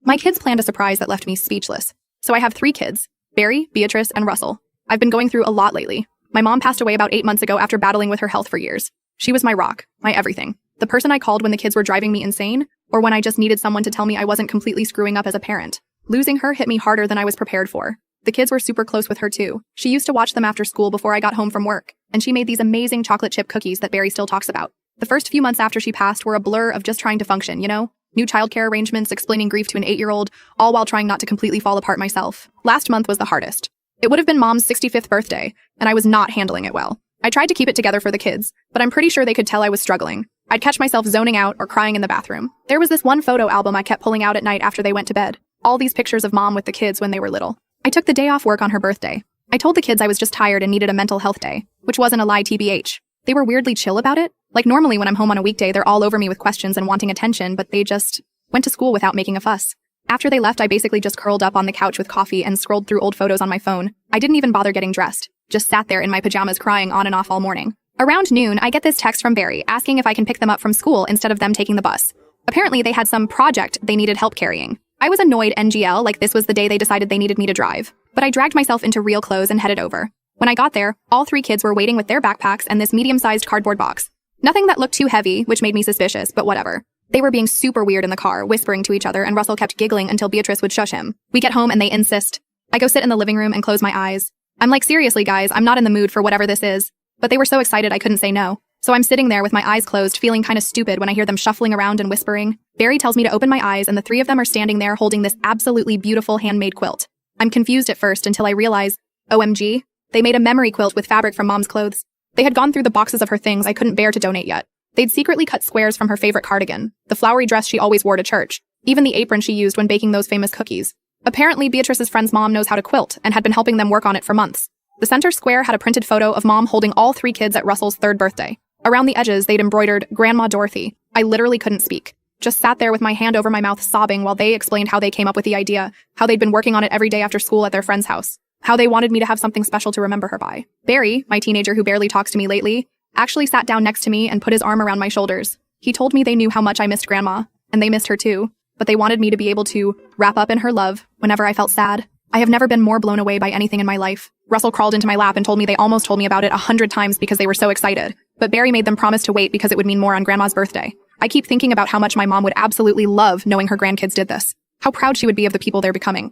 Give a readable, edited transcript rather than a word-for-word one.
My kids planned a surprise that left me speechless. So I have 3 kids, Barry, Beatrice, and Russell. I've been going through a lot lately. My mom passed away about 8 months ago after battling with her health for years. She was my rock, my everything. The person I called when the kids were driving me insane, or when I just needed someone to tell me I wasn't completely screwing up as a parent. Losing her hit me harder than I was prepared for. The kids were super close with her too. She used to watch them after school before I got home from work, and she made these amazing chocolate chip cookies that Barry still talks about. The first few months after she passed were a blur of just trying to function, you know? New childcare arrangements, explaining grief to an 8-year-old, all while trying not to completely fall apart myself. Last month was the hardest. It would have been Mom's 65th birthday, and I was not handling it well. I tried to keep it together for the kids, but I'm pretty sure they could tell I was struggling. I'd catch myself zoning out or crying in the bathroom. There was this one photo album I kept pulling out at night after they went to bed. All these pictures of Mom with the kids when they were little. I took the day off work on her birthday. I told the kids I was just tired and needed a mental health day, which wasn't a lie TBH. They were weirdly chill about it. Like normally when I'm home on a weekday, they're all over me with questions and wanting attention, but they just went to school without making a fuss. After they left, I basically just curled up on the couch with coffee and scrolled through old photos on my phone. I didn't even bother getting dressed. Just sat there in my pajamas crying on and off all morning. Around noon, I get this text from Barry asking if I can pick them up from school instead of them taking the bus. Apparently, they had some project they needed help carrying. I was annoyed NGL, like this was the day they decided they needed me to drive. But I dragged myself into real clothes and headed over. When I got there, all 3 kids were waiting with their backpacks and this medium-sized cardboard box. Nothing that looked too heavy, which made me suspicious, but whatever. They were being super weird in the car, whispering to each other, and Russell kept giggling until Beatrice would shush him. We get home and they insist. I go sit in the living room and close my eyes. I'm like, seriously guys, I'm not in the mood for whatever this is. But they were so excited I couldn't say no. So I'm sitting there with my eyes closed, feeling kind of stupid when I hear them shuffling around and whispering. Barry tells me to open my eyes and the 3 of them are standing there holding this absolutely beautiful handmade quilt. I'm confused at first until I realize, OMG, they made a memory quilt with fabric from Mom's clothes. They had gone through the boxes of her things I couldn't bear to donate yet. They'd secretly cut squares from her favorite cardigan, the flowery dress she always wore to church, even the apron she used when baking those famous cookies. Apparently, Beatrice's friend's mom knows how to quilt and had been helping them work on it for months. The center square had a printed photo of Mom holding all 3 kids at Russell's 3rd birthday. Around the edges, they'd embroidered Grandma Dorothy. I literally couldn't speak. Just sat there with my hand over my mouth sobbing while they explained how they came up with the idea, how they'd been working on it every day after school at their friend's house, how they wanted me to have something special to remember her by. Barry, my teenager who barely talks to me lately, actually sat down next to me and put his arm around my shoulders. He told me they knew how much I missed Grandma, and they missed her too, but they wanted me to be able to wrap up in her love whenever I felt sad. I have never been more blown away by anything in my life. Russell crawled into my lap and told me they almost told me about it 100 times because they were so excited. But Barry made them promise to wait because it would mean more on Grandma's birthday. I keep thinking about how much my mom would absolutely love knowing her grandkids did this. How proud she would be of the people they're becoming.